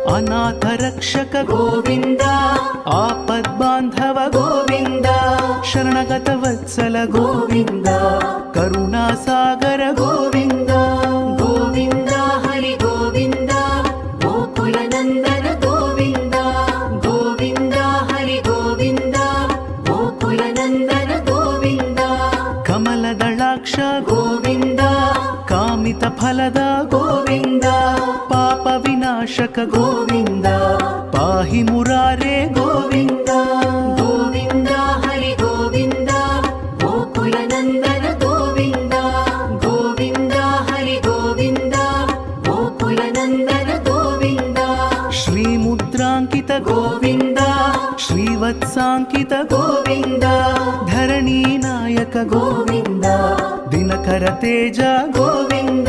ಅನಾಥ ರಕ್ಷಕ ಗೋವಿಂದ ಆಪದ್ಬಾಂಧವ ಗೋವಿಂದ ಶರಣಗತ ವತ್ಸಲ ಗೋವಿಂದ ಕರುಣಾಸಾಗರ ಗೋವಿಂದ ಗೋವಿಂದ ಹರಿ ಗೋವಿಂದ ಗೋಕುಲ ನಂದನ ಗೋವಿಂದ ಗೋವಿಂದ ಹರಿ ಗೋವಿಂದ ಗೋಕುಲ ನಂದನ ಗೋವಿಂದ ಕಮಲದಳಾಕ್ಷ ಗೋವಿಂದ ಕಾಮಿತ ಫಲದ ಗೋವಿಂದ ಪಾಪ ವಿನಾಶಕ ಗೋವಿಂದ ಪಾಹಿ ಮುರಾರೇ ಗೋವಿಂದ ಗೋವಿಂದ ಹರಿ ಗೋವಿಂದ ಗೋಕುಲ ನಂದನ ಗೋವಿಂದ ಗೋವಿಂದ ಹರಿ ಗೋವಿಂದ ಗೋಕುಲ ನಂದನ ಗೋವಿಂದ ಶ್ರೀ ಮುದ್ರಾಂಕಿತ ಗೋವಿಂದ ಶ್ರೀವತ್ಸಾಂಕಿತ ಗೋವಿಂದ ಧರಣಿ ನಾಯಕ ಗೋವಿಂದ ದಿನಕರ ತೇಜ ಗೋವಿಂದ